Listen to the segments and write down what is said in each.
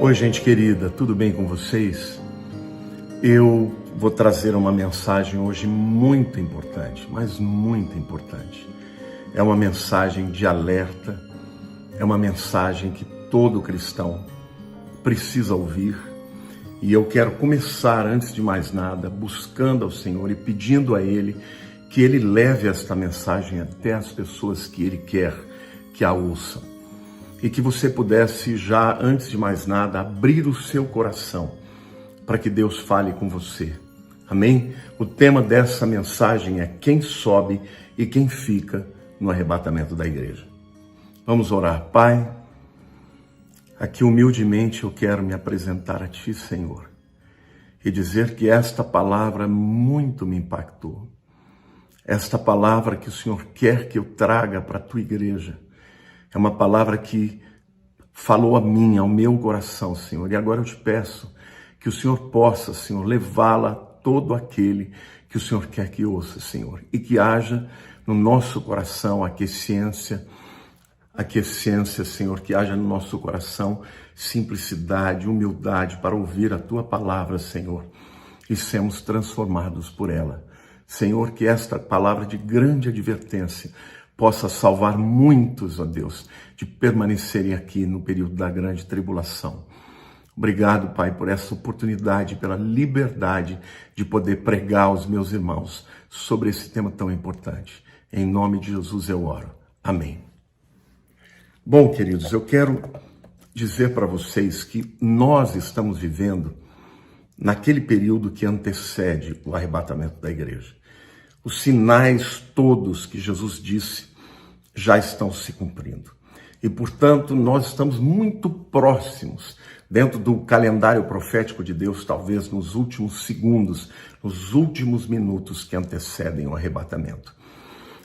Oi, gente querida, tudo bem com vocês? Eu vou trazer uma mensagem hoje muito importante, mas muito importante. É uma mensagem de alerta, é uma mensagem que todo cristão precisa ouvir. E eu quero começar, antes de mais nada, buscando ao Senhor e pedindo a Ele que Ele leve esta mensagem até as pessoas que Ele quer que a ouçam. E que você pudesse já, antes de mais nada, abrir o seu coração para que Deus fale com você. Amém? O tema dessa mensagem é quem sobe e quem fica no arrebatamento da igreja. Vamos orar. Pai, aqui humildemente eu quero me apresentar a Ti, Senhor, e dizer que esta palavra muito me impactou. Esta palavra que o Senhor quer que eu traga para a Tua igreja é uma palavra que falou a mim, ao meu coração, Senhor. E agora eu te peço que o Senhor possa, Senhor, levá-la a todo aquele que o Senhor quer que ouça, Senhor. E que haja no nosso coração aquiescência, Senhor, que haja no nosso coração simplicidade, humildade para ouvir a Tua palavra, Senhor, e sermos transformados por ela. Senhor, que esta palavra de grande advertência possa salvar muitos, ó Deus, de permanecerem aqui no período da grande tribulação. Obrigado, Pai, por essa oportunidade, pela liberdade de poder pregar aos meus irmãos sobre esse tema tão importante. Em nome de Jesus eu oro. Amém. Bom, queridos, eu quero dizer para vocês que nós estamos vivendo naquele período que antecede o arrebatamento da igreja. Os sinais todos que Jesus disse já estão se cumprindo. E, portanto, nós estamos muito próximos, dentro do calendário profético de Deus, talvez nos últimos segundos, nos últimos minutos que antecedem o arrebatamento.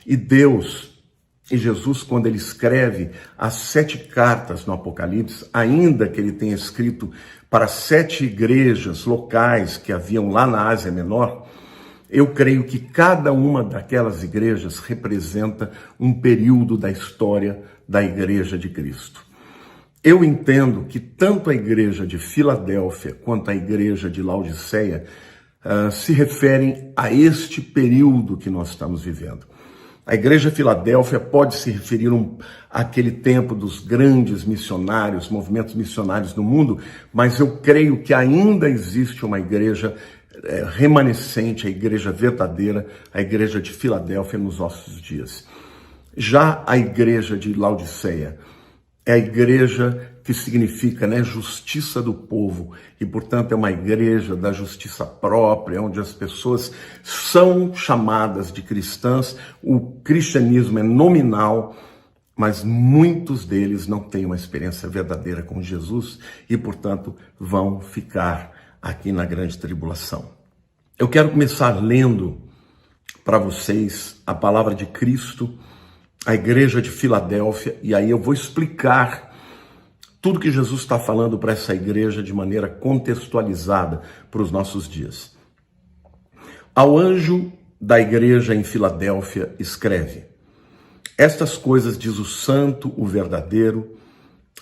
E Deus, e Jesus, quando ele escreve as 7 cartas no Apocalipse, ainda que ele tenha escrito para 7 igrejas locais que haviam lá na Ásia Menor, eu creio que cada uma daquelas igrejas representa um período da história da Igreja de Cristo. Eu entendo que tanto a igreja de Filadélfia quanto a igreja de Laodiceia se referem a este período que nós estamos vivendo. A igreja de Filadélfia pode se referir àquele tempo dos grandes missionários, movimentos missionários no mundo, mas eu creio que ainda existe uma igreja remanescente, a igreja verdadeira, a igreja de Filadélfia nos nossos dias. Já a igreja de Laodiceia é a igreja que significa, justiça do povo, e portanto é uma igreja da justiça própria, onde as pessoas são chamadas de cristãs, o cristianismo é nominal, mas muitos deles não têm uma experiência verdadeira com Jesus e portanto vão ficar aqui na grande tribulação. Eu quero começar lendo para vocês a palavra de Cristo, a igreja de Filadélfia, e aí eu vou explicar tudo que Jesus está falando para essa igreja de maneira contextualizada para os nossos dias. Ao anjo da igreja em Filadélfia escreve: estas coisas diz o santo, o verdadeiro,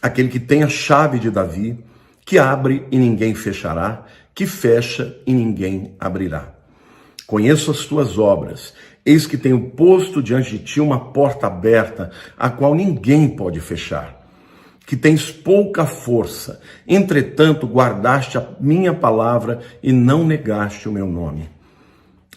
aquele que tem a chave de Davi, que abre e ninguém fechará, que fecha e ninguém abrirá. Conheço as tuas obras, eis que tenho posto diante de ti uma porta aberta, a qual ninguém pode fechar. Que tens pouca força, entretanto guardaste a minha palavra e não negaste o meu nome.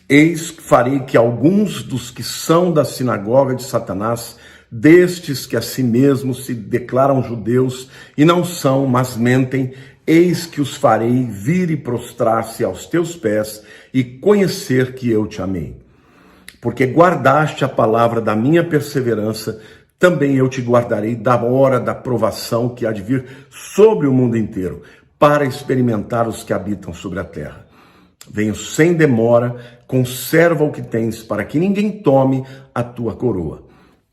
Eis que farei que alguns dos que são da sinagoga de Satanás, destes que a si mesmos se declaram judeus e não são, mas mentem, eis que os farei vir e prostrar-se aos teus pés e conhecer que eu te amei. Porque guardaste a palavra da minha perseverança, também eu te guardarei da hora da provação que há de vir sobre o mundo inteiro, para experimentar os que habitam sobre a terra. Venho sem demora, conserva o que tens, para que ninguém tome a tua coroa.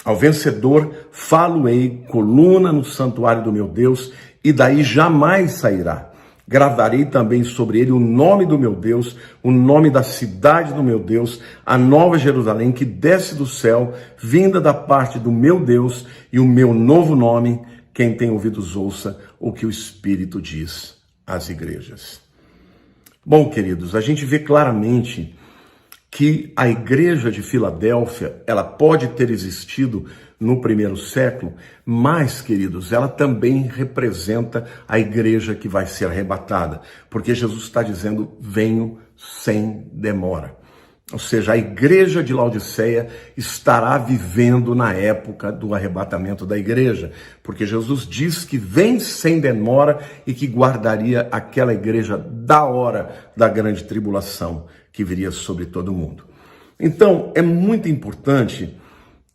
Ao vencedor falo-ei coluna no santuário do meu Deus, e daí jamais sairá. Gravarei também sobre ele o nome do meu Deus, o nome da cidade do meu Deus, a nova Jerusalém que desce do céu, vinda da parte do meu Deus, e o meu novo nome Quem tem ouvidos ouça o que o Espírito diz às igrejas. Bom, queridos, a gente vê claramente que a igreja de Filadélfia, ela pode ter existido no primeiro século, mas, queridos, ela também representa a igreja que vai ser arrebatada, porque Jesus está dizendo, venho sem demora. Ou seja, a igreja de Laodiceia estará vivendo na época do arrebatamento da igreja, porque Jesus diz que vem sem demora e que guardaria aquela igreja da hora da grande tribulação que viria sobre todo mundo. Então, é muito importante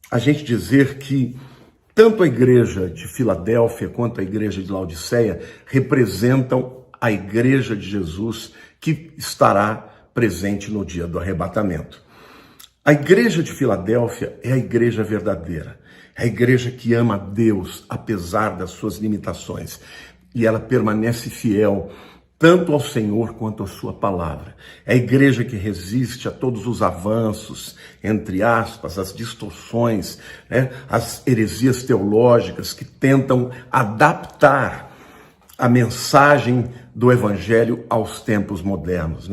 a gente dizer que tanto a igreja de Filadélfia quanto a igreja de Laodiceia representam a igreja de Jesus que estará presente no dia do arrebatamento. A igreja de Filadélfia é a igreja verdadeira, é a igreja que ama a Deus apesar das suas limitações e ela permanece fiel tanto ao Senhor quanto à sua palavra. É a igreja que resiste a todos os avanços, entre aspas, as distorções, as heresias teológicas que tentam adaptar a mensagem do evangelho aos tempos modernos,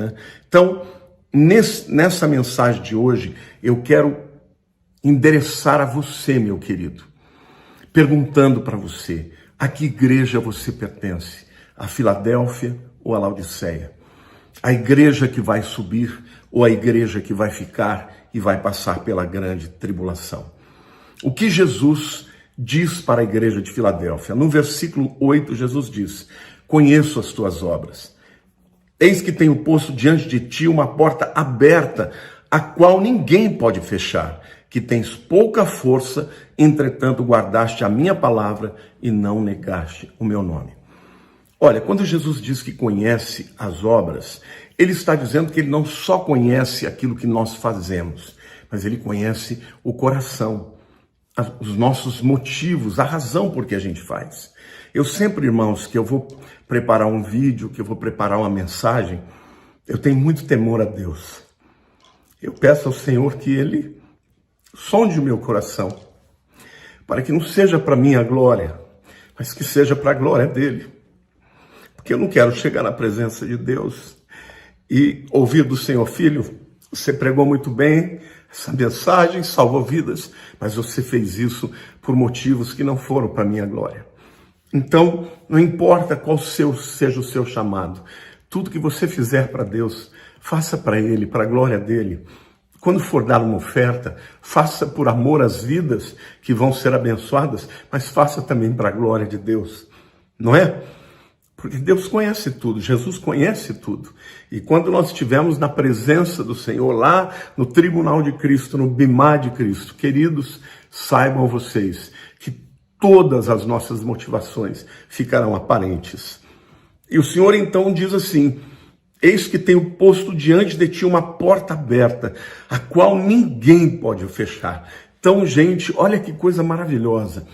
Então, nessa mensagem de hoje, eu quero endereçar a você, meu querido, perguntando para você, a que igreja você pertence? A Filadélfia ou a Laodiceia? A igreja que vai subir ou a igreja que vai ficar e vai passar pela grande tribulação? O que Jesus diz para a igreja de Filadélfia? No versículo 8, Jesus diz, conheço as tuas obras. Eis que tenho posto diante de ti uma porta aberta, a qual ninguém pode fechar, que tens pouca força, entretanto guardaste a minha palavra e não negaste o meu nome. Olha, quando Jesus diz que conhece as obras, ele está dizendo que ele não só conhece aquilo que nós fazemos, mas ele conhece o coração, os nossos motivos, a razão por que a gente faz. Eu sempre, irmãos, que eu vou preparar um vídeo, que eu vou preparar uma mensagem, eu tenho muito temor a Deus. Eu peço ao Senhor que Ele sonde o meu coração, para que não seja para minha glória, mas que seja para a glória dEle. Porque eu não quero chegar na presença de Deus e ouvir do Senhor, filho, você pregou muito bem, essa mensagem salvou vidas, mas você fez isso por motivos que não foram para a minha glória. Então, não importa qual seja o seu chamado, tudo que você fizer para Deus, faça para Ele, para a glória dEle. Quando for dar uma oferta, faça por amor às vidas que vão ser abençoadas, mas faça também para a glória de Deus, não é? Porque Deus conhece tudo, Jesus conhece tudo. E quando nós estivermos na presença do Senhor, lá no tribunal de Cristo, no bimá de Cristo, queridos, saibam vocês que todas as nossas motivações ficarão aparentes. E o Senhor então diz assim, eis que tenho posto diante de ti uma porta aberta, a qual ninguém pode fechar. Então, gente, olha que coisa maravilhosa.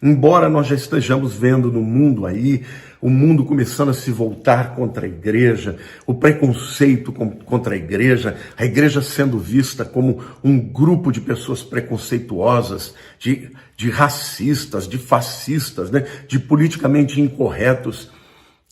Embora nós já estejamos vendo no mundo aí, o mundo começando a se voltar contra a igreja, o preconceito contra a igreja sendo vista como um grupo de pessoas preconceituosas, de racistas, de fascistas, de politicamente incorretos.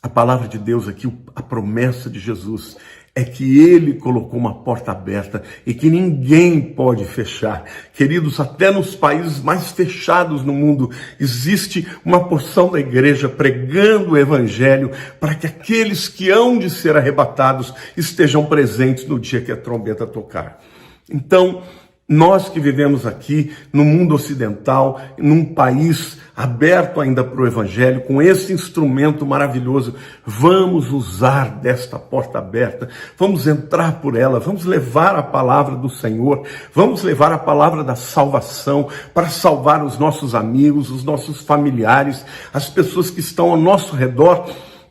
A palavra de Deus aqui, a promessa de Jesus, é que Ele colocou uma porta aberta e que ninguém pode fechar. Queridos, até nos países mais fechados no mundo, existe uma porção da igreja pregando o evangelho para que aqueles que hão de ser arrebatados estejam presentes no dia que a trombeta tocar. Então, nós que vivemos aqui no mundo ocidental, num país aberto ainda para o evangelho, com esse instrumento maravilhoso, vamos usar desta porta aberta, vamos entrar por ela, vamos levar a palavra do Senhor, vamos levar a palavra da salvação para salvar os nossos amigos, os nossos familiares, as pessoas que estão ao nosso redor,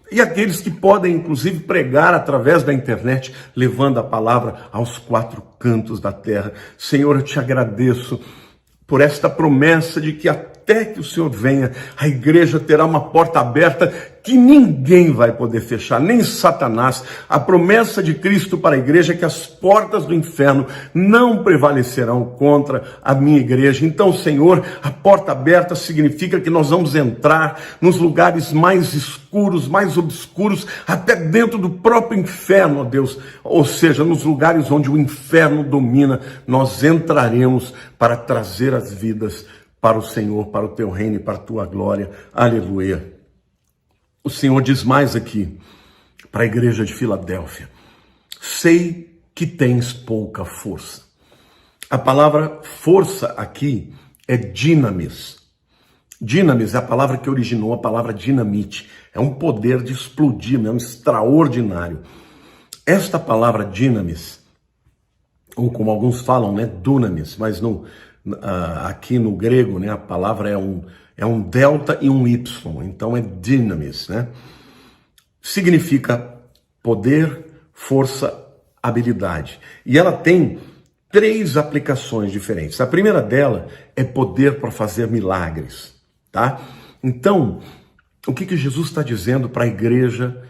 e aqueles que podem, inclusive, pregar através da internet, levando a palavra aos quatro cantos da terra. Senhor, eu te agradeço por esta promessa de que até que o Senhor venha, a igreja terá uma porta aberta que ninguém vai poder fechar, nem Satanás. A promessa de Cristo para a igreja é que as portas do inferno não prevalecerão contra a minha igreja. Então, Senhor, a porta aberta significa que nós vamos entrar nos lugares mais escuros, mais obscuros, até dentro do próprio inferno, ó Deus. Ou seja, nos lugares onde o inferno domina, nós entraremos para trazer as vidas para o Senhor, para o teu reino e para a tua glória. Aleluia. O Senhor diz mais aqui para a igreja de Filadélfia: sei que tens pouca força. A palavra força aqui é dinamis. Dinamis é a palavra que originou a palavra dinamite. É um poder de explodir, é um extraordinário. Esta palavra dinamis, ou como alguns falam, né, dunamis, mas aqui no grego, né, a palavra é um delta e um y, então é dinamis, né? Significa poder, força, habilidade. E ela tem 3 aplicações diferentes. A primeira dela é poder para fazer milagres, tá? Então, o que Jesus está dizendo para a igreja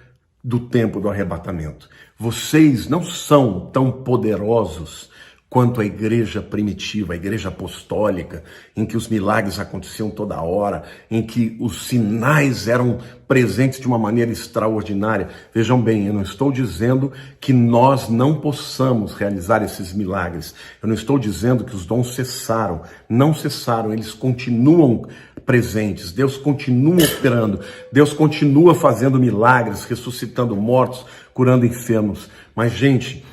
do tempo do arrebatamento? Vocês não são tão poderosos quanto a igreja primitiva, a igreja apostólica, em que os milagres aconteciam toda hora, em que os sinais eram presentes de uma maneira extraordinária. Vejam bem, eu não estou dizendo que nós não possamos realizar esses milagres. Eu não estou dizendo que os dons cessaram. Não cessaram, eles continuam presentes. Deus continua operando. Deus continua fazendo milagres, ressuscitando mortos, curando enfermos. Mas, gente,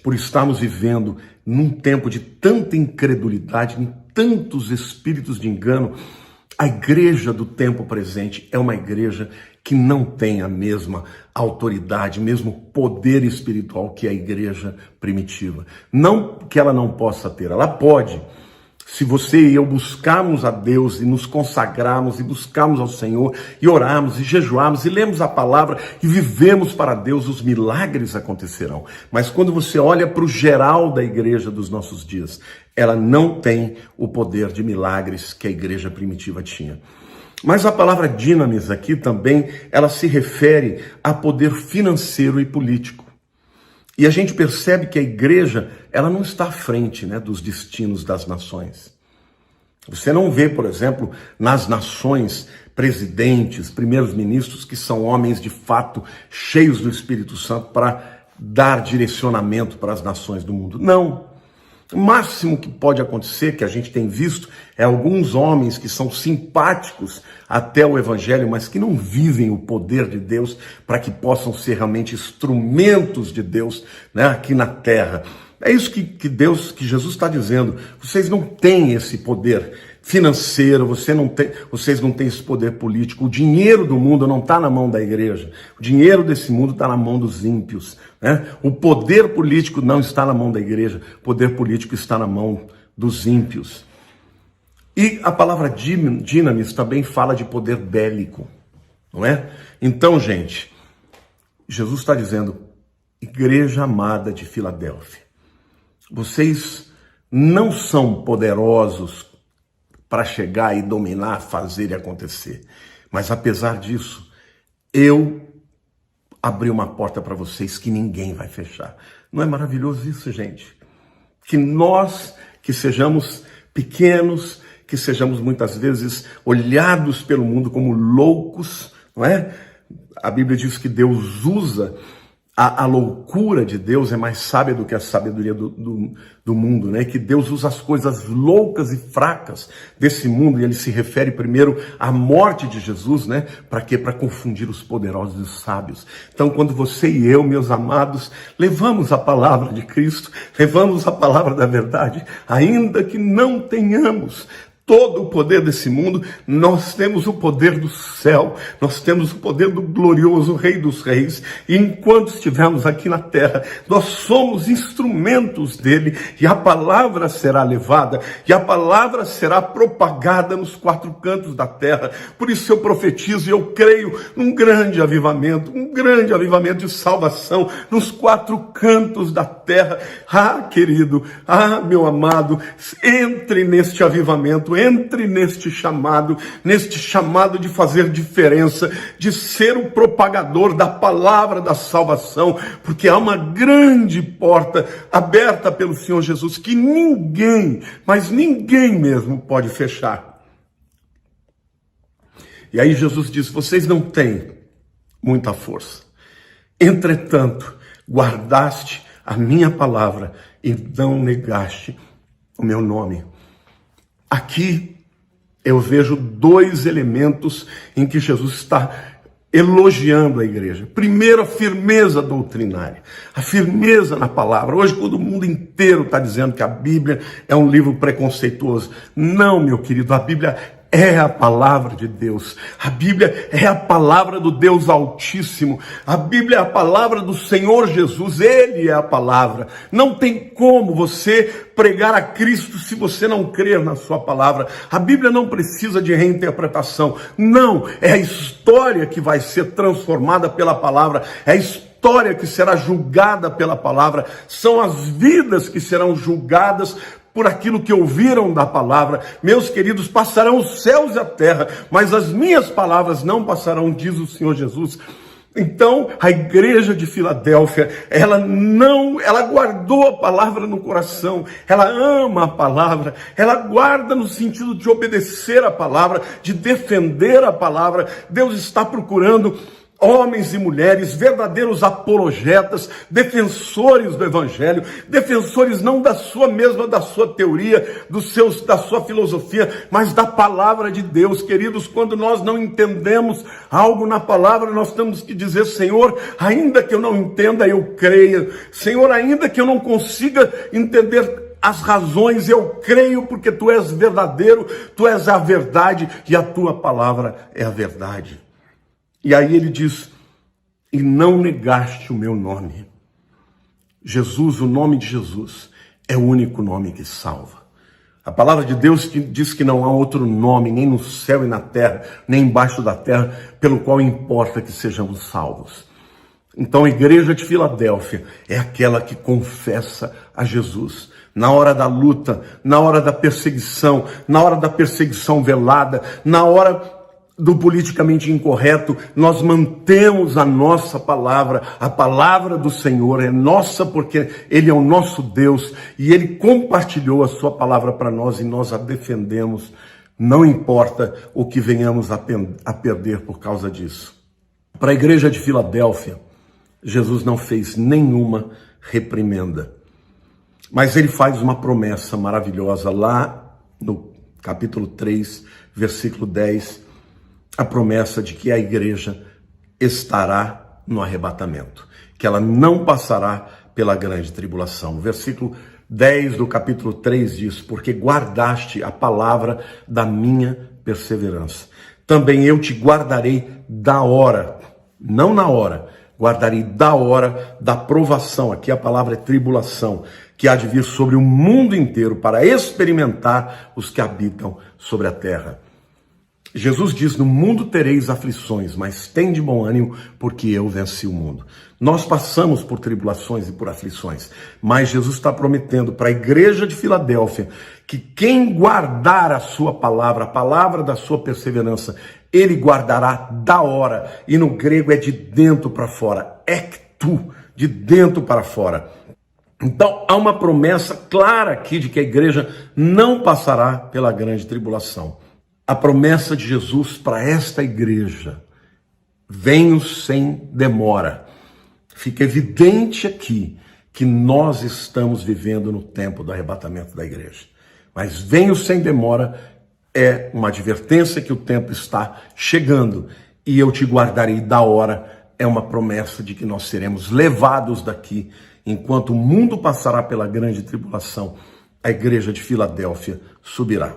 por estarmos vivendo num tempo de tanta incredulidade, em tantos espíritos de engano, a igreja do tempo presente é uma igreja que não tem a mesma autoridade, mesmo poder espiritual que a igreja primitiva. Não que ela não possa ter, ela pode. Se você e eu buscarmos a Deus e nos consagrarmos e buscarmos ao Senhor e orarmos e jejuarmos e lemos a palavra e vivemos para Deus, os milagres acontecerão. Mas quando você olha para o geral da igreja dos nossos dias, ela não tem o poder de milagres que a igreja primitiva tinha. Mas a palavra dinamis aqui também, ela se refere a poder financeiro e político. E a gente percebe que a igreja, ela não está à frente, né, dos destinos das nações. Você não vê, por exemplo, nas nações, presidentes, primeiros ministros que são homens de fato cheios do Espírito Santo para dar direcionamento para as nações do mundo. Não. O máximo que pode acontecer, que a gente tem visto, é alguns homens que são simpáticos até o evangelho, mas que não vivem o poder de Deus para que possam ser realmente instrumentos de Deus, né, aqui na terra. É isso que Jesus está dizendo. Vocês não têm esse poder financeiro, vocês não têm esse poder político. O dinheiro do mundo não está na mão da igreja. O dinheiro desse mundo está na mão dos ímpios, né? O poder político não está na mão da igreja. O poder político está na mão dos ímpios. E a palavra dinamis também fala de poder bélico, não é? Então, gente, Jesus está dizendo: igreja amada de Filadélfia, vocês não são poderosos para chegar e dominar, fazer e acontecer. Mas apesar disso, eu abri uma porta para vocês que ninguém vai fechar. Não é maravilhoso isso, gente? Que nós, que sejamos pequenos, que sejamos muitas vezes olhados pelo mundo como loucos, não é? A Bíblia diz que Deus usa a loucura de Deus, é mais sábia do que a sabedoria do mundo, né? Que Deus usa as coisas loucas e fracas desse mundo, e ele se refere primeiro à morte de Jesus, né? Para quê? Para confundir os poderosos e os sábios. Então, quando você e eu, meus amados, levamos a palavra de Cristo, levamos a palavra da verdade, ainda que não tenhamos todo o poder desse mundo, nós temos o poder do céu, nós temos o poder do glorioso Rei dos Reis, e enquanto estivermos aqui na terra, nós somos instrumentos dele, e a palavra será levada, e a palavra será propagada nos 4 cantos da terra. Por isso eu profetizo e eu creio num grande avivamento, de salvação nos 4 cantos da terra. Ah, querido, ah, meu amado, entre neste avivamento, entre neste chamado de fazer diferença, de ser o propagador da palavra da salvação, porque há uma grande porta aberta pelo Senhor Jesus que ninguém, mas ninguém mesmo pode fechar. E aí Jesus diz: vocês não têm muita força, entretanto, guardaste a minha palavra e não negaste o meu nome. Aqui eu vejo dois elementos em que Jesus está elogiando a igreja. Primeiro, a firmeza doutrinária, a firmeza na palavra. Hoje, quando o mundo inteiro está dizendo que a Bíblia é um livro preconceituoso. Não, meu querido, a Bíblia é a palavra de Deus. A Bíblia é a palavra do Deus Altíssimo. A Bíblia é a palavra do Senhor Jesus. Ele é a palavra. Não tem como você pregar a Cristo se você não crer na sua palavra. A Bíblia não precisa de reinterpretação. Não, é a história que vai ser transformada pela palavra. É a história que será julgada pela palavra. São as vidas que serão julgadas por aquilo que ouviram da palavra. Meus queridos, passarão os céus e a terra, mas as minhas palavras não passarão, diz o Senhor Jesus. Então, a igreja de Filadélfia, ela guardou a palavra no coração, ela ama a palavra, ela guarda no sentido de obedecer a palavra, de defender a palavra. Deus está procurando homens e mulheres, verdadeiros apologetas, defensores do evangelho, defensores não da sua teoria, da sua filosofia, mas da palavra de Deus. Queridos, quando nós não entendemos algo na palavra, nós temos que dizer: Senhor, ainda que eu não entenda, eu creio. Senhor, ainda que eu não consiga entender as razões, eu creio, porque tu és verdadeiro, tu és a verdade e a tua palavra é a verdade. E aí ele diz: e não negaste o meu nome. Jesus, o nome de Jesus, é o único nome que salva. A palavra de Deus diz que não há outro nome, nem no céu e na terra, nem embaixo da terra, pelo qual importa que sejamos salvos. Então a igreja de Filadélfia é aquela que confessa a Jesus. Na hora da luta, na hora da perseguição velada, na hora do politicamente incorreto, nós mantemos a nossa palavra. A palavra do Senhor é nossa, porque Ele é o nosso Deus e Ele compartilhou a sua palavra para nós e nós a defendemos. Não importa o que venhamos a perder por causa disso. Para a igreja de Filadélfia, Jesus não fez nenhuma reprimenda, mas Ele faz uma promessa maravilhosa lá no capítulo 3, versículo 10, a promessa de que a igreja estará no arrebatamento, que ela não passará pela grande tribulação. O versículo 10 do capítulo 3 diz: porque guardaste a palavra da minha perseverança. Também eu te guardarei da hora, não na hora, guardarei da hora da provação. Aqui a palavra é tribulação, que há de vir sobre o mundo inteiro para experimentar os que habitam sobre a terra. Jesus diz: no mundo tereis aflições, mas tende bom ânimo, porque eu venci o mundo. Nós passamos por tribulações e por aflições, mas Jesus está prometendo para a igreja de Filadélfia que quem guardar a sua palavra, a palavra da sua perseverança, Ele guardará da hora. E no grego é de dentro para fora, ektu, de dentro para fora. Então há uma promessa clara aqui de que a igreja não passará pela grande tribulação. A promessa de Jesus para esta igreja: venho sem demora. Fica evidente aqui que nós estamos vivendo no tempo do arrebatamento da igreja. Mas venho sem demora é uma advertência que o tempo está chegando e eu te guardarei da hora. É uma promessa de que nós seremos levados daqui. Enquanto o mundo passará pela grande tribulação, a igreja de Filadélfia subirá.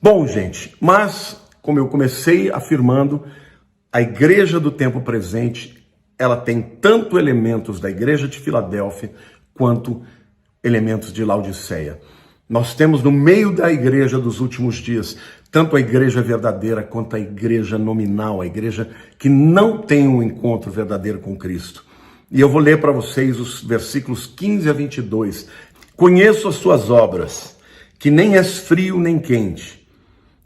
Bom, gente, mas, como eu comecei afirmando, a igreja do tempo presente, ela tem tanto elementos da igreja de Filadélfia, quanto elementos de Laodiceia. Nós temos no meio da igreja dos últimos dias, tanto a igreja verdadeira, quanto a igreja nominal, a igreja que não tem um encontro verdadeiro com Cristo. E eu vou ler para vocês os versículos 15 a 22. Conheço as suas obras, que nem és frio nem quente.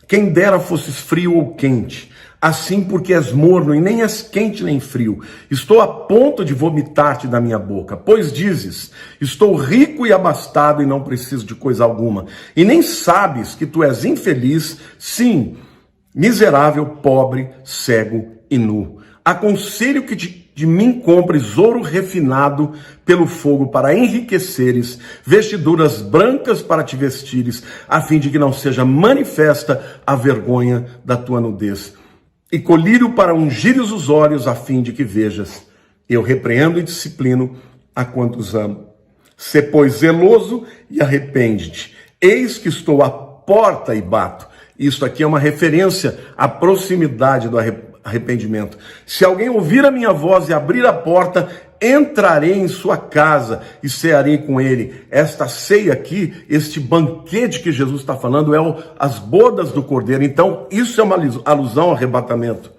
Quem dera fosses frio ou quente, assim porque és morno e nem és quente nem frio. Estou a ponto de vomitar-te da minha boca, pois dizes, estou rico e abastado e não preciso de coisa alguma. E nem sabes que tu és infeliz, sim, miserável, pobre, cego e nu. Aconselho que de mim compres ouro refinado pelo fogo para enriqueceres, vestiduras brancas para te vestires, a fim de que não seja manifesta a vergonha da tua nudez. E colírio para ungires os olhos, a fim de que vejas. Eu repreendo e disciplino a quantos amo. Sê, pois, zeloso e arrepende-te. Eis que estou à porta e bato. Isso aqui é uma referência à proximidade do arrependimento. Se alguém ouvir a minha voz e abrir a porta, entrarei em sua casa e cearei com ele. Esta ceia aqui, este banquete que Jesus está falando, é as bodas do Cordeiro. Então, isso é uma alusão ao arrebatamento.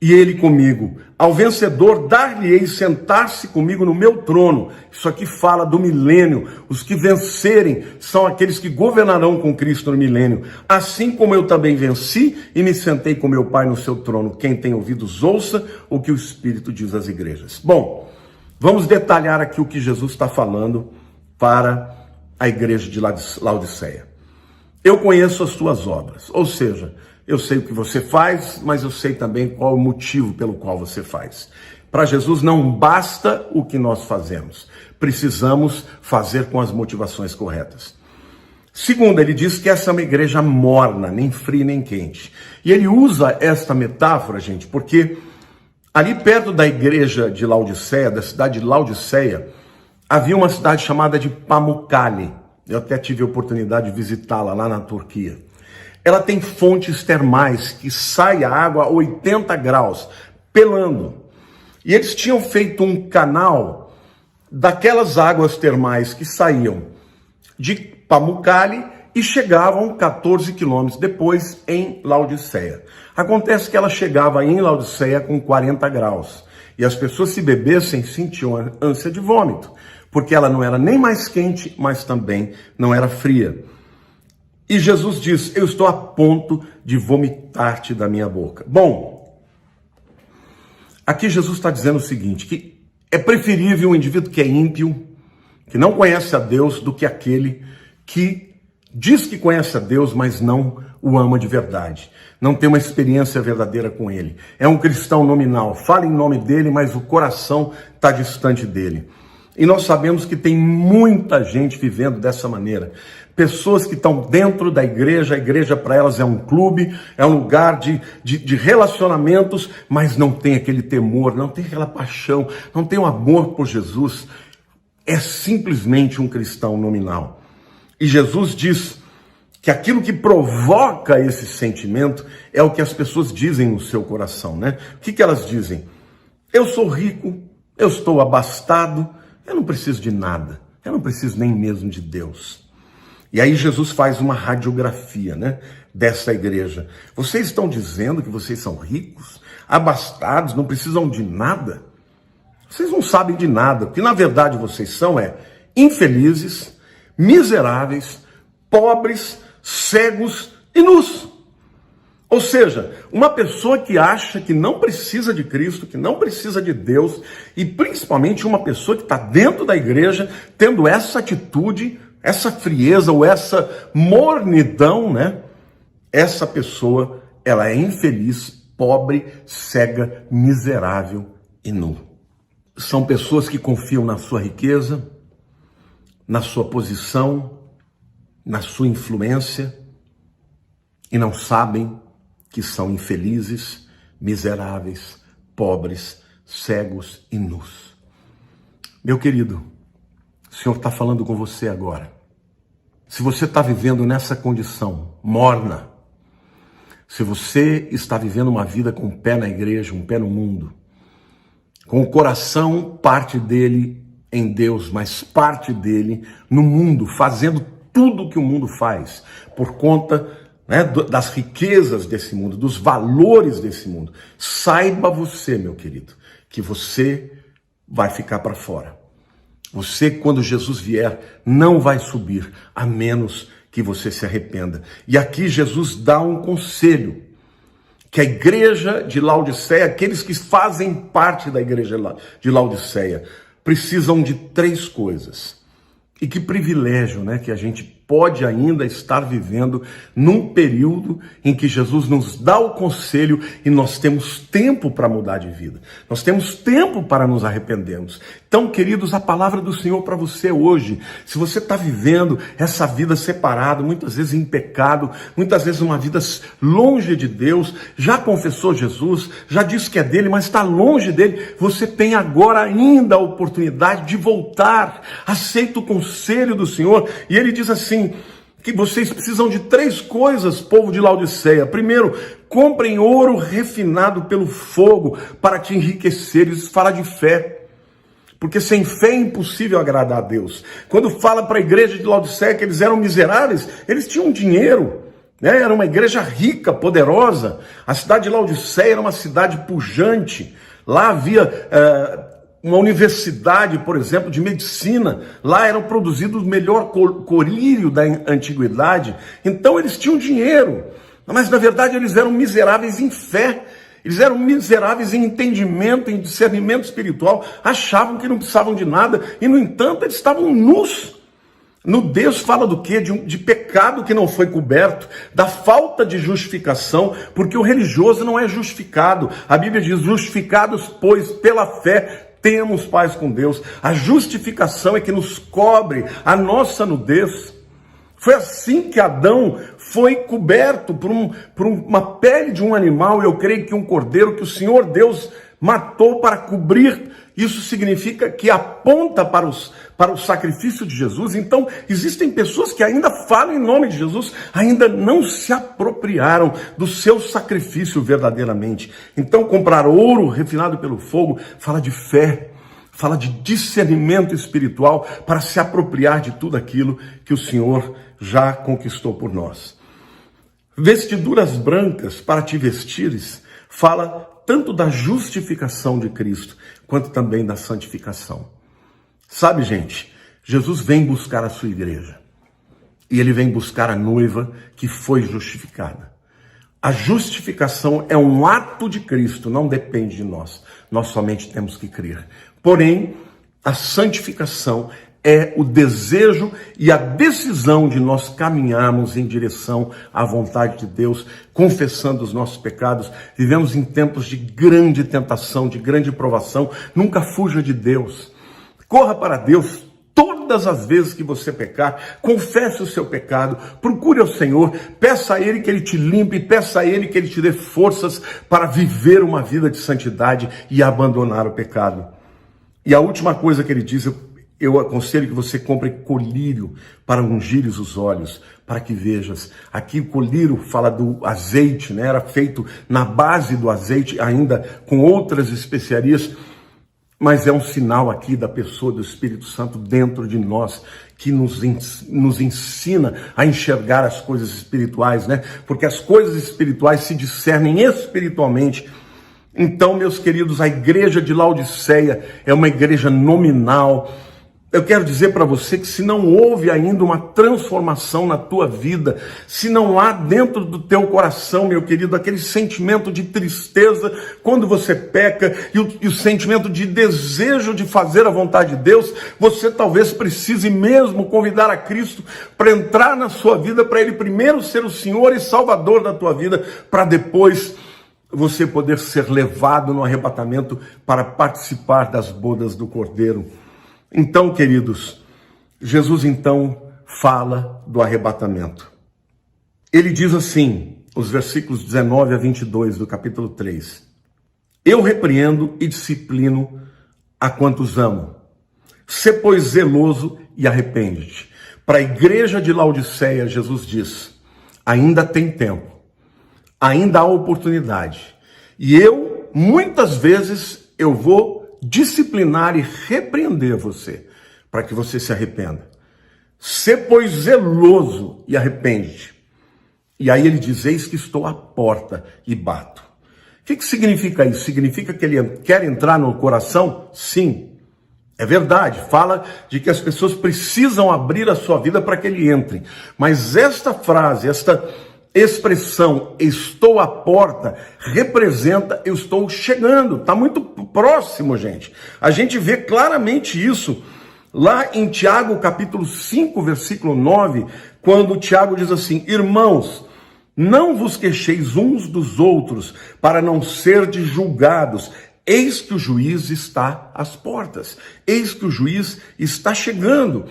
E ele comigo. Ao vencedor, dar-lhe-ei sentar-se comigo no meu trono. Isso aqui fala do milênio. Os que vencerem são aqueles que governarão com Cristo no milênio. Assim como eu também venci e me sentei com meu Pai no seu trono. Quem tem ouvidos, ouça o que o Espírito diz às igrejas. Bom, vamos detalhar aqui o que Jesus está falando para a igreja de Laodiceia. Eu conheço as tuas obras, ou seja, eu sei o que você faz, mas eu sei também qual o motivo pelo qual você faz. Para Jesus não basta o que nós fazemos, precisamos fazer com as motivações corretas. Segundo, ele diz que essa é uma igreja morna, nem fria nem quente. E ele usa esta metáfora, gente, porque ali perto da igreja de Laodiceia, da cidade de Laodiceia, havia uma cidade chamada de Pamukkale. Eu até tive a oportunidade de visitá-la lá na Turquia. Ela tem fontes termais que sai a água a 80 graus, pelando. E eles tinham feito um canal daquelas águas termais que saíam de Pamukkale e chegavam 14 quilômetros depois em Laodiceia. Acontece que ela chegava em Laodiceia com 40 graus. E as pessoas, se bebessem, sentiam ânsia de vômito, porque ela não era nem mais quente, mas também não era fria. E Jesus diz, eu estou a ponto de vomitar-te da minha boca. Bom, aqui Jesus está dizendo o seguinte, que é preferível um indivíduo que é ímpio, que não conhece a Deus, do que aquele que diz que conhece a Deus, mas não o ama de verdade. Não tem uma experiência verdadeira com ele. É um cristão nominal, fala em nome dele, mas o coração está distante dele. E nós sabemos que tem muita gente vivendo dessa maneira. Pessoas que estão dentro da igreja, a igreja para elas é um clube, é um lugar de relacionamentos, mas não tem aquele temor, não tem aquela paixão, não tem o amor por Jesus. É simplesmente um cristão nominal. E Jesus diz que aquilo que provoca esse sentimento é o que as pessoas dizem no seu coração, né? O que elas dizem? Eu sou rico, eu estou abastado, eu não preciso de nada, eu não preciso nem mesmo de Deus. E aí Jesus faz uma radiografia, né, dessa igreja. Vocês estão dizendo que vocês são ricos, abastados, não precisam de nada? Vocês não sabem de nada. O que na verdade vocês são infelizes, miseráveis, pobres, cegos e nus. Ou seja, uma pessoa que acha que não precisa de Cristo, que não precisa de Deus, e principalmente uma pessoa que está dentro da igreja tendo essa atitude, essa frieza ou essa mornidão, né? Essa pessoa, ela é infeliz, pobre, cega, miserável e nu. São pessoas que confiam na sua riqueza, na sua posição, na sua influência e não sabem que são infelizes, miseráveis, pobres, cegos e nus. Meu querido, o Senhor está falando com você agora. Se você está vivendo nessa condição morna, se você está vivendo uma vida com um pé na igreja, um pé no mundo, com o coração, parte dele em Deus, mas parte dele no mundo, fazendo tudo o que o mundo faz, por conta, né, das riquezas desse mundo, dos valores desse mundo. Saiba você, meu querido, que você vai ficar para fora. Você, quando Jesus vier, não vai subir, a menos que que você se arrependa. E aqui Jesus dá um conselho, que a igreja de Laodiceia, aqueles que fazem parte da igreja de Laodiceia, precisam de 3 coisas. E que privilégio, né, que a gente pode ainda estar vivendo num período em que Jesus nos dá o conselho e nós temos tempo para mudar de vida. Nós temos tempo para nos arrependermos. Então, queridos, a palavra do Senhor para você hoje, se você está vivendo essa vida separada, muitas vezes em pecado, muitas vezes uma vida longe de Deus, já confessou Jesus, já disse que é dele, mas está longe dele, você tem agora ainda a oportunidade de voltar. Aceita o conselho do Senhor. E ele diz assim, que vocês precisam de 3 coisas, povo de Laodiceia. Primeiro, comprem ouro refinado pelo fogo para te enriquecer. Isso fala de fé, porque sem fé é impossível agradar a Deus. Quando fala para a igreja de Laodiceia que eles eram miseráveis, eles tinham dinheiro, né? Era uma igreja rica, poderosa. A cidade de Laodiceia era uma cidade pujante. Lá havia uma universidade, por exemplo, de medicina. Lá eram produzidos o melhor colírio da antiguidade. Então eles tinham dinheiro, mas na verdade eles eram miseráveis em fé. Eles eram miseráveis em entendimento, em discernimento espiritual. Achavam que não precisavam de nada e, no entanto, eles estavam nus. Nudez fala do quê? De pecado que não foi coberto, da falta de justificação, porque o religioso não é justificado. A Bíblia diz, justificados, pois, pela fé, temos paz com Deus. A justificação é que nos cobre a nossa nudez. Foi assim que Adão foi coberto por uma pele de um animal, eu creio que um cordeiro, que o Senhor Deus matou para cobrir. Isso significa que aponta para o sacrifício de Jesus. Então, existem pessoas que ainda falam em nome de Jesus, ainda não se apropriaram do seu sacrifício verdadeiramente. Então, comprar ouro refinado pelo fogo fala de fé, fala de discernimento espiritual para se apropriar de tudo aquilo que o Senhor já conquistou por nós. Vestiduras brancas para te vestires, fala tanto da justificação de Cristo, quanto também da santificação. Sabe, gente, Jesus vem buscar a sua igreja. E ele vem buscar a noiva que foi justificada. A justificação é um ato de Cristo, não depende de nós. Nós somente temos que crer. Porém, a santificação é o desejo e a decisão de nós caminharmos em direção à vontade de Deus, confessando os nossos pecados. Vivemos em tempos de grande tentação, de grande provação. Nunca fuja de Deus. Corra para Deus todas as vezes que você pecar. Confesse o seu pecado. Procure ao Senhor. Peça a Ele que Ele te limpe. Peça a Ele que Ele te dê forças para viver uma vida de santidade e abandonar o pecado. E a última coisa que Ele diz, eu aconselho que você compre colírio para ungires os olhos, para que vejas. Aqui o colírio fala do azeite, né? Era feito na base do azeite, ainda com outras especiarias, mas é um sinal aqui da pessoa do Espírito Santo dentro de nós, que nos ensina a enxergar as coisas espirituais, né? Porque as coisas espirituais se discernem espiritualmente. Então, meus queridos, a igreja de Laodiceia é uma igreja nominal. Eu quero dizer para você que se não houve ainda uma transformação na tua vida, se não há dentro do teu coração, meu querido, aquele sentimento de tristeza quando você peca e o sentimento de desejo de fazer a vontade de Deus, você talvez precise mesmo convidar a Cristo para entrar na sua vida, para Ele primeiro ser o Senhor e Salvador da tua vida, para depois você poder ser levado no arrebatamento para participar das bodas do Cordeiro. Então, queridos, Jesus então fala do arrebatamento. Ele diz assim, os versículos 19 a 22 do capítulo 3. Eu repreendo e disciplino a quantos amo. Sê, pois, zeloso e arrepende-te. Para a igreja de Laodiceia, Jesus diz, ainda tem tempo, ainda há oportunidade. E eu, muitas vezes, eu vou disciplinar e repreender você, para que você se arrependa. Sê, pois, zeloso e arrepende. E aí ele diz, eis que estou à porta e bato. O que significa isso? Significa que ele quer entrar no coração? Sim. É verdade, fala de que as pessoas precisam abrir a sua vida para que ele entre. Mas esta frase, esta expressão, estou à porta, representa eu estou chegando. Está muito próximo, gente. A gente vê claramente isso lá em Tiago, capítulo 5, versículo 9, quando Tiago diz assim: irmãos, não vos queixeis uns dos outros, para não serdes julgados. Eis que o juiz está às portas. Eis que o juiz está chegando.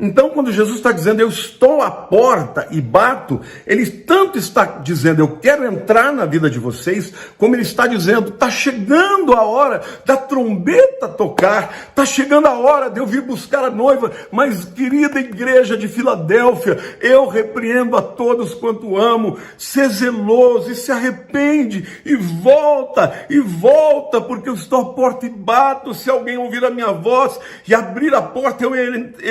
Então, quando Jesus está dizendo, eu estou à porta e bato, ele tanto está dizendo, eu quero entrar na vida de vocês, como ele está dizendo, está chegando a hora da trombeta tocar, está chegando a hora de eu vir buscar a noiva. Mas, querida igreja de Filadélfia, eu repreendo a todos quanto amo, sê zeloso e se arrepende e volta, porque eu estou à porta e bato. Se alguém ouvir a minha voz e abrir a porta, eu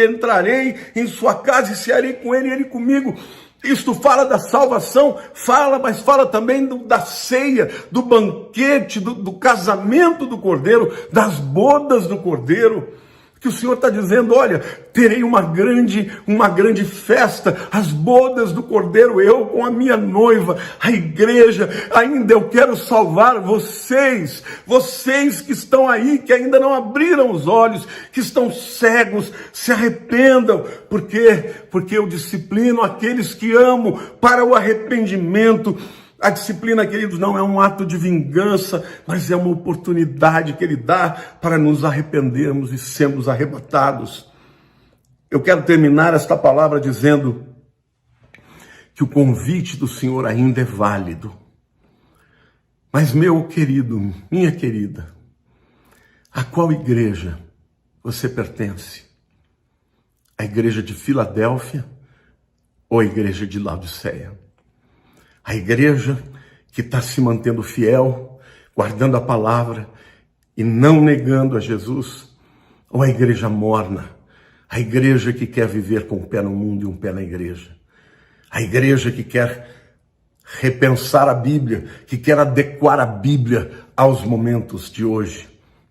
entrarei em sua casa e cearei com ele e ele comigo. Isto fala da salvação, mas fala também da ceia, do banquete, do casamento do Cordeiro, das bodas do Cordeiro. Que o Senhor está dizendo, olha, terei uma grande festa, as bodas do Cordeiro, eu com a minha noiva, a igreja. Ainda eu quero salvar vocês que estão aí, que ainda não abriram os olhos, que estão cegos, se arrependam, porque eu disciplino aqueles que amo para o arrependimento. A disciplina, queridos, não é um ato de vingança, mas é uma oportunidade que ele dá para nos arrependermos e sermos arrebatados. Eu quero terminar esta palavra dizendo que o convite do Senhor ainda é válido. Mas meu querido, minha querida, a qual igreja você pertence? A igreja de Filadélfia ou a igreja de Laodiceia? A igreja que está se mantendo fiel, guardando a palavra e não negando a Jesus, ou a igreja morna, a igreja que quer viver com um pé no mundo e um pé na igreja, a igreja que quer repensar a Bíblia, que quer adequar a Bíblia aos momentos de hoje.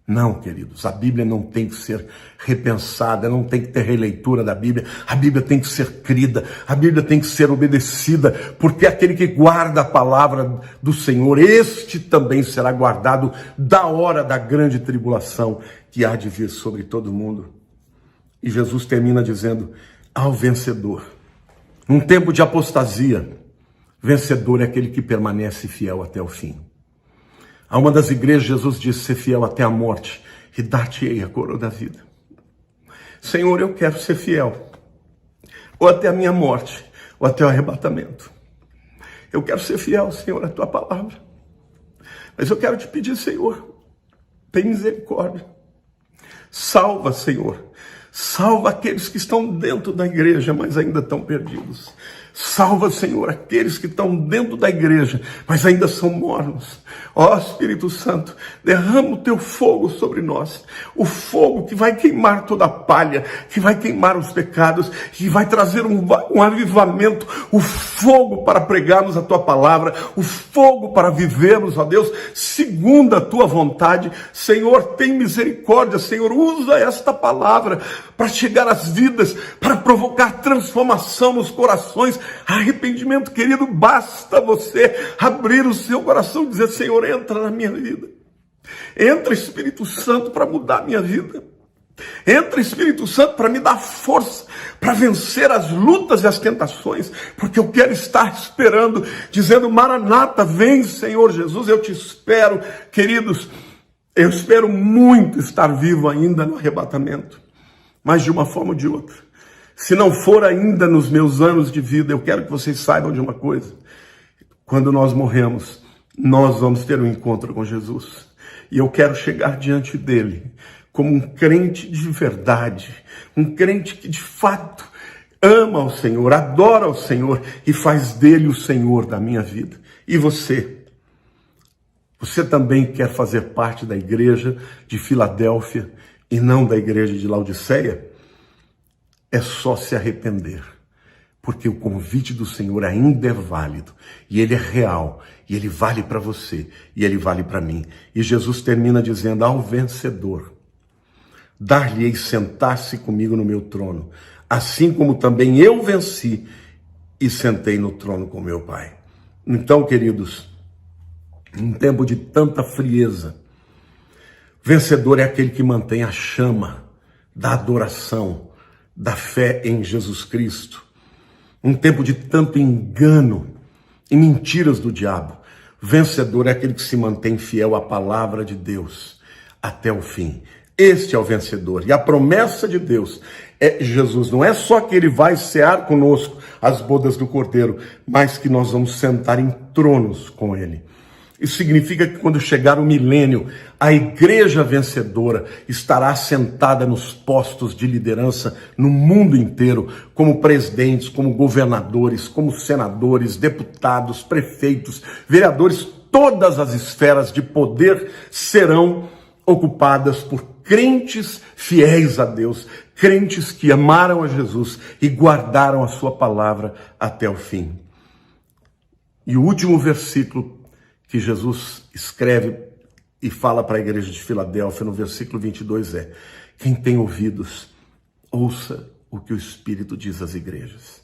Não, queridos, a Bíblia não tem que ser repensada, não tem que ter releitura da Bíblia, a Bíblia tem que ser crida, a Bíblia tem que ser obedecida, porque aquele que guarda a palavra do Senhor, este também será guardado da hora da grande tribulação que há de vir sobre todo mundo. E Jesus termina dizendo, ao vencedor, num tempo de apostasia, vencedor é aquele que permanece fiel até o fim. A uma das igrejas, Jesus disse, ser fiel até a morte e dar-te-ei a coroa da vida. Senhor, eu quero ser fiel, ou até a minha morte, ou até o arrebatamento. Eu quero ser fiel, Senhor, à tua palavra. Mas eu quero te pedir, Senhor, tem misericórdia. Salva, Senhor. Salva aqueles que estão dentro da igreja, mas ainda estão perdidos. Salva, Senhor, aqueles que estão dentro da igreja, mas ainda são mornos. Ó Espírito Santo, derrama o teu fogo sobre nós. O fogo que vai queimar toda a palha, que vai queimar os pecados, que vai trazer um avivamento. O fogo para pregarmos a tua palavra, o fogo para vivermos, ó Deus, segundo a tua vontade. Senhor, tem misericórdia, Senhor, usa esta palavra para chegar às vidas, para provocar transformação nos corações. Arrependimento, querido, basta você abrir o seu coração e dizer, Senhor, entra na minha vida. Entra, Espírito Santo, para mudar a minha vida. Entra, Espírito Santo, para me dar força, para vencer as lutas e as tentações, porque eu quero estar esperando, dizendo, Maranata, vem, Senhor Jesus, eu te espero. Queridos, eu espero muito estar vivo ainda no arrebatamento, mas de uma forma ou de outra. Se não for ainda nos meus anos de vida, eu quero que vocês saibam de uma coisa. Quando nós morremos, nós vamos ter um encontro com Jesus. E eu quero chegar diante dele como um crente de verdade, um crente que de fato ama ao Senhor, adora ao Senhor e faz dele o Senhor da minha vida. E você? Você também quer fazer parte da igreja de Filadélfia e não da igreja de Laodiceia? É só se arrepender, porque o convite do Senhor ainda é válido, e ele é real, e ele vale para você, e ele vale para mim. E Jesus termina dizendo, ao vencedor, dar-lhe-ei sentar-se comigo no meu trono, assim como também eu venci e sentei no trono com meu Pai. Então, queridos, em tempo de tanta frieza, vencedor é aquele que mantém a chama da adoração, da fé em Jesus Cristo. Um tempo de tanto engano e mentiras do diabo, vencedor é aquele que se mantém fiel à palavra de Deus até o fim. Este é o vencedor. E a promessa de Deus é Jesus. Não é só que ele vai cear conosco as bodas do Cordeiro, mas que nós vamos sentar em tronos com ele. Isso significa que quando chegar o milênio, a igreja vencedora estará sentada nos postos de liderança no mundo inteiro, como presidentes, como governadores, como senadores, deputados, prefeitos, vereadores. Todas as esferas de poder serão ocupadas por crentes fiéis a Deus, crentes que amaram a Jesus e guardaram a sua palavra até o fim. E o último versículo que Jesus escreve e fala para a igreja de Filadélfia, no versículo 22 é: quem tem ouvidos, ouça o que o Espírito diz às igrejas.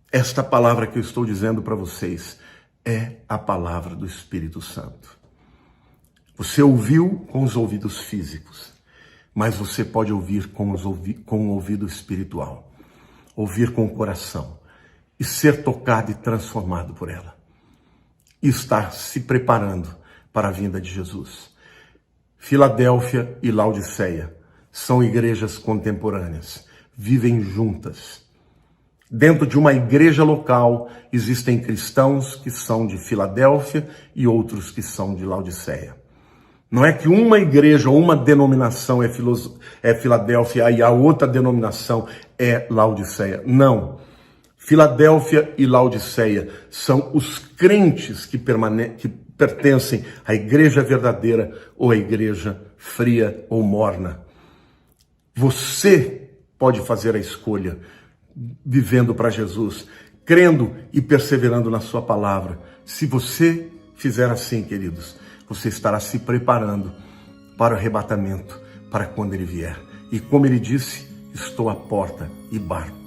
Esta palavra que eu estou dizendo para vocês é a palavra do Espírito Santo. Você ouviu com os ouvidos físicos, mas você pode ouvir com o ouvido espiritual, ouvir com o coração e ser tocado e transformado por ela. E estar se preparando para a vinda de Jesus. Filadélfia e Laodiceia são igrejas contemporâneas, vivem juntas. Dentro de uma igreja local existem cristãos que são de Filadélfia e outros que são de Laodiceia. Não é que uma igreja ou uma denominação é Filadélfia e a outra denominação é Laodiceia. Não. Filadélfia e Laodiceia são os crentes que pertencem à igreja verdadeira ou à igreja fria ou morna. Você pode fazer a escolha vivendo para Jesus, crendo e perseverando na sua palavra. Se você fizer assim, queridos, você estará se preparando para o arrebatamento, para quando ele vier. E como ele disse, estou à porta e bato.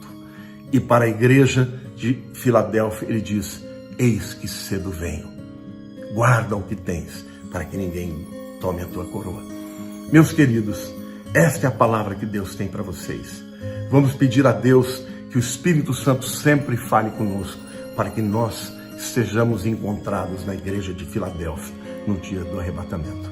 E para a igreja de Filadélfia, ele diz: eis que cedo venho. Guarda o que tens, para que ninguém tome a tua coroa. Meus queridos, esta é a palavra que Deus tem para vocês. Vamos pedir a Deus que o Espírito Santo sempre fale conosco, para que nós estejamos encontrados na igreja de Filadélfia no dia do arrebatamento.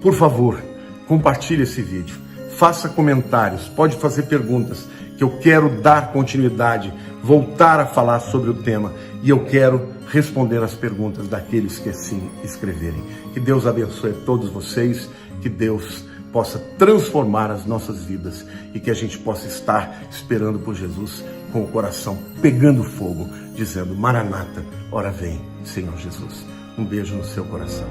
Por favor, compartilhe esse vídeo, faça comentários, pode fazer perguntas, que eu quero dar continuidade, voltar a falar sobre o tema, e eu quero responder as perguntas daqueles que assim escreverem. Que Deus abençoe a todos vocês, que Deus possa transformar as nossas vidas e que a gente possa estar esperando por Jesus com o coração pegando fogo, dizendo: Maranata, ora vem, Senhor Jesus. Um beijo no seu coração.